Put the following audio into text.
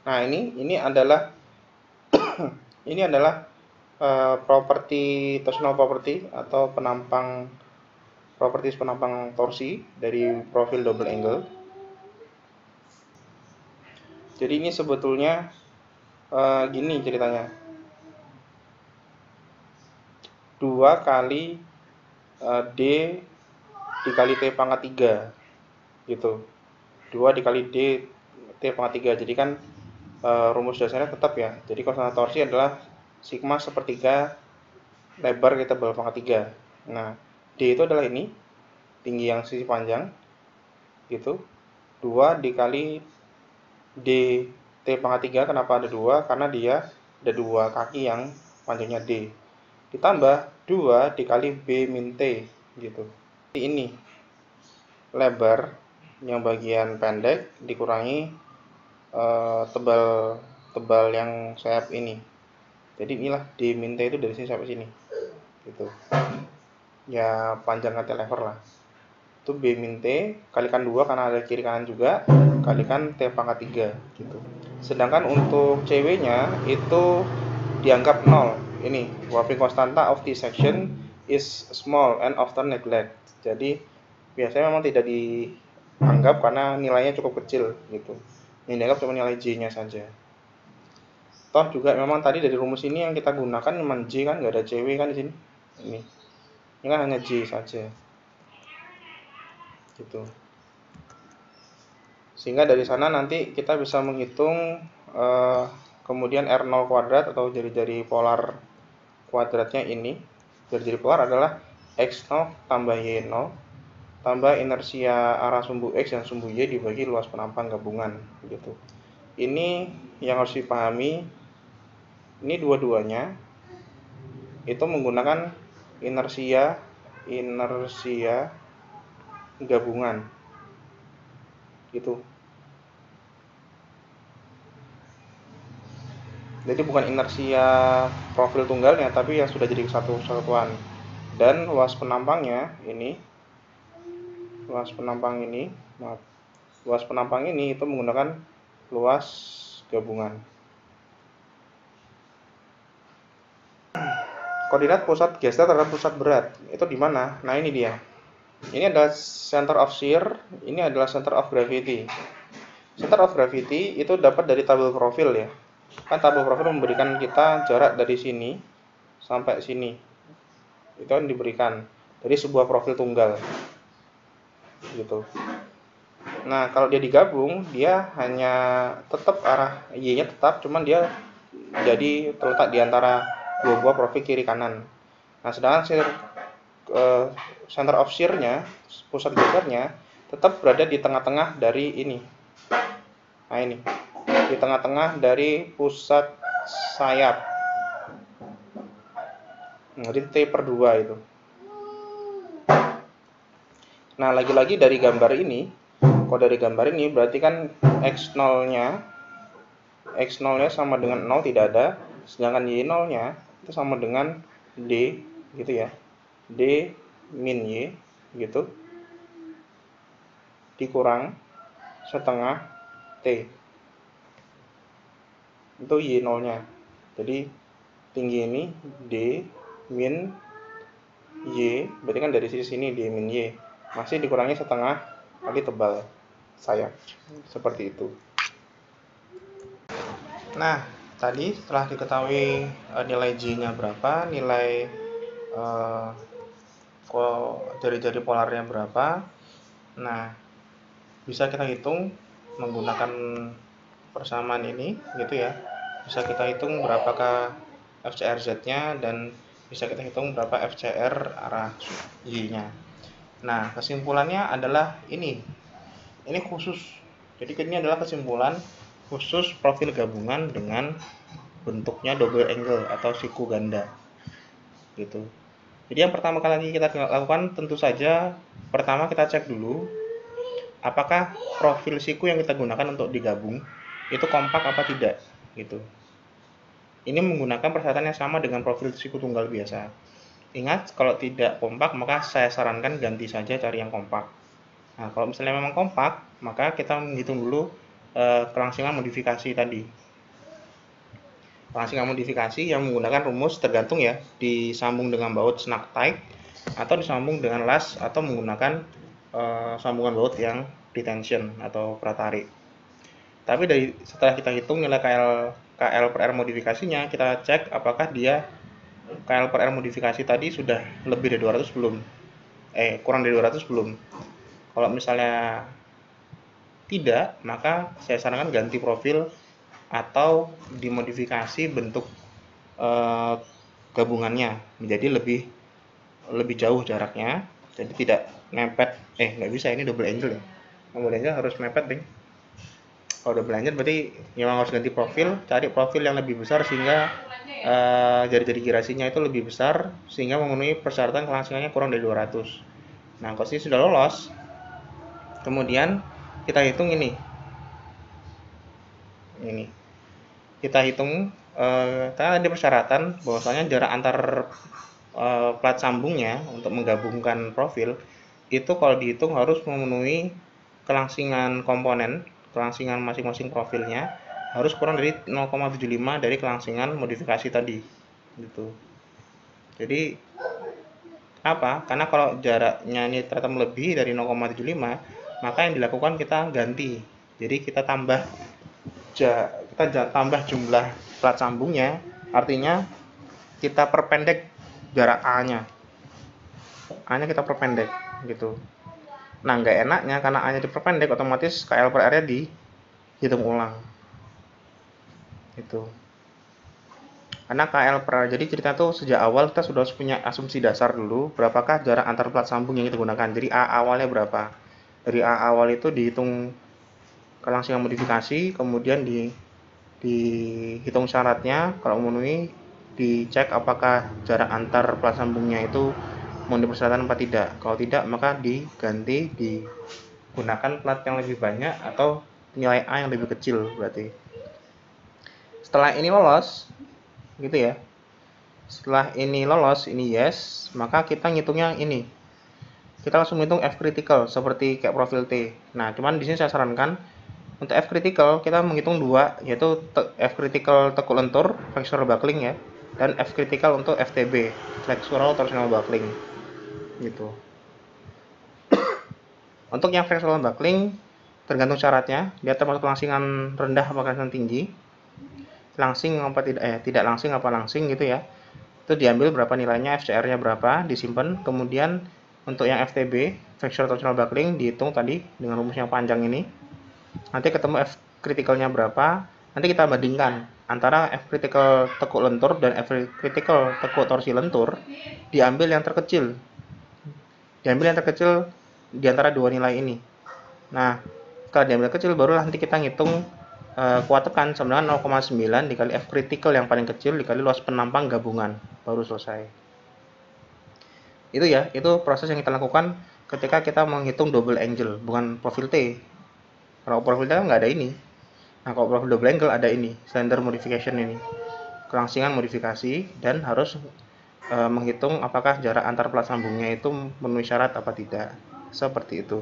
Nah, ini adalah ini adalah properti torsional property atau properties penampang torsi dari profil double angle. Jadi ini sebetulnya gini ceritanya. 2 kali D dikali T pangkat 3 gitu. 2 dikali D T pangkat 3. Jadi kan rumus dasarnya tetap ya. Jadi konstanta torsi adalah sigma sepertiga lebar kali tebal pangkat 3. Nah, D itu adalah ini, tinggi yang sisi panjang gitu. 2 dikali D T pangkat 3. Kenapa ada 2? Karena dia ada 2 kaki yang panjangnya D. Ditambah 2 dikali B min T gitu. Ini lebar yang bagian pendek dikurangi tebal yang sayap ini. Jadi inilah D min T itu dari sini sampai sini gitu. Ya panjang cantilever lah. Itu B min T kalikan 2 karena ada kiri kanan juga, kalikan T pangkat 3 gitu. Sedangkan untuk CW-nya itu dianggap 0. Ini warping constanta of this section is small and often neglect. Jadi biasanya memang tidak dianggap karena nilainya cukup kecil gitu. Yang dianggap cuma nilai J-nya saja. Toh juga memang tadi dari rumus ini yang kita gunakan memang J kan, nggak ada CW kan di sini. Ini kan hanya J saja. Gitu. Sehingga dari sana nanti kita bisa menghitung kemudian R0 kuadrat atau jari-jari polar kuadratnya ini. Jari-jari polar adalah X0 tambah Y0 tambah inersia arah sumbu X dan sumbu Y dibagi luas penampang gabungan gitu. Ini yang harus dipahami, ini dua-duanya itu menggunakan inersia gabungan gitu. Jadi bukan inersia profil tunggalnya, tapi yang sudah jadi satu kesatuan. Dan luas penampangnya ini, luas penampang ini itu menggunakan luas gabungan. Koordinat pusat geser terhadap pusat berat itu di mana? Nah ini dia. Ini adalah center of shear, ini adalah center of gravity. Center of gravity itu dapat dari tabel profil ya. Kan tabel profil memberikan kita jarak dari sini sampai sini. Itu kan diberikan dari sebuah profil tunggal. Gitu. Nah, kalau dia digabung, dia hanya tetap arah Y-nya tetap, cuman dia jadi terletak di antara dua buah profil kiri kanan. Nah, sedangkan center of shear-nya, pusat gesernya tetap berada di tengah-tengah dari ini. Nah, ini. Di tengah-tengah dari pusat sayap. Jadi T/2 itu. Nah, lagi-lagi dari gambar ini, kalau dari gambar ini berarti kan X0-nya sama dengan 0 tidak ada, sedangkan Y0-nya itu sama dengan D gitu ya. D min Y gitu. Dikurang setengah T. Itu Y0-nya. Jadi tinggi ini D min Y, berarti kan dari sisi sini D min Y. Masih dikurangi setengah kali tebal sayap. Seperti itu. Nah, tadi setelah diketahui nilai J-nya berapa, nilai jari-jari polarnya berapa, nah bisa kita hitung menggunakan persamaan ini gitu ya. Bisa kita hitung berapakah FCR-Z-nya dan bisa kita hitung berapa FCR arah Y-nya. Nah, kesimpulannya adalah ini khusus. Jadi ini adalah kesimpulan khusus profil gabungan dengan bentuknya double angle atau siku ganda gitu. Jadi yang pertama kali kita lakukan tentu saja pertama kita cek dulu apakah profil siku yang kita gunakan untuk digabung itu kompak apa tidak gitu. Ini menggunakan persyaratan yang sama dengan profil siku tunggal biasa. Ingat, kalau tidak kompak maka saya sarankan ganti saja cari yang kompak. Nah, kalau misalnya memang kompak, maka kita menghitung dulu kelangsingan modifikasi tadi. Kelangsingan modifikasi yang menggunakan rumus tergantung ya, disambung dengan baut snug tight atau disambung dengan las atau menggunakan sambungan baut yang detention atau pratarik. Tapi setelah kita hitung nilai KL per R modifikasinya, kita cek apakah dia KL per R modifikasi tadi sudah lebih dari 200 belum, kurang dari 200 belum. Kalau misalnya tidak, maka saya sarankan ganti profil atau dimodifikasi bentuk gabungannya menjadi lebih jauh jaraknya, jadi tidak mepet. Nggak bisa, ini double angel ya. Double angel harus mepet, Bang. Kalau double angel berarti memang harus ganti profil, cari profil yang lebih besar sehingga jari-jari girasinya itu lebih besar sehingga memenuhi persyaratan kelangsingannya kurang dari 200. Nah, kalau sudah lolos, kemudian kita hitung ini kita hitung karena ada persyaratan bahwasanya jarak antar plat sambungnya untuk menggabungkan profil itu kalau dihitung harus memenuhi kelangsingan komponen, kelangsingan masing-masing profilnya harus kurang dari 0,75 dari kelangsingan modifikasi tadi gitu. Jadi apa? Karena kalau jaraknya ini ternyata melebihi dari 0,75, maka yang dilakukan kita ganti. Jadi kita tambah jumlah plat sambungnya, artinya kita perpendek jarak A-nya. A-nya kita perpendek gitu. Nah, nggak enaknya karena A-nya diperpendek, otomatis KL per R-nya dihitung ulang. Gitu. Karena KL per R, jadi cerita tuh sejak awal kita sudah punya asumsi dasar dulu, berapakah jarak antar plat sambung yang kita gunakan. Jadi A awalnya berapa? Dari A awal itu dihitung kelangsingan modifikasi, kemudian dihitung syaratnya, kalau memenuhi dicek apakah jarak antar plat sambungnya itu memenuhi persyaratan apa tidak. Kalau tidak, maka diganti digunakan plat yang lebih banyak atau nilai A yang lebih kecil berarti. Setelah ini lolos gitu ya. Setelah ini lolos, ini yes, maka kita ngitungnya ini. Kita langsung hitung F critical seperti kayak profil T. Nah, cuman di sini saya sarankan untuk F critical kita menghitung dua, yaitu F critical tekuk lentur flexural buckling ya, dan F critical untuk FTB flexural torsional buckling gitu. Untuk yang flexural buckling tergantung syaratnya, dia termasuk langsingan rendah apa langsingan tinggi, langsing apa tidak langsing apa langsing gitu ya. Itu diambil berapa nilainya, FCR-nya berapa, disimpan. Kemudian untuk yang FTB flexural torsional buckling dihitung tadi dengan rumus yang panjang ini. Nanti ketemu F critical-nya berapa, nanti kita bandingkan antara F critical tekuk lentur dan F critical tekuk torsi lentur, diambil yang terkecil di antara dua nilai ini. Nah, setelah diambil kecil baru nanti kita ngitung kuat tekan sama dengan 0,9 dikali F critical yang paling kecil dikali luas penampang gabungan, baru selesai. Itu ya, itu proses yang kita lakukan ketika kita menghitung double angle, bukan profil T. Kalau profil T nggak ada ini. Nah, kalau profil double angle ada ini, slender modification ini, kelangsingan modifikasi, dan harus menghitung apakah jarak antar plat sambungnya itu memenuhi syarat apa tidak. Seperti itu.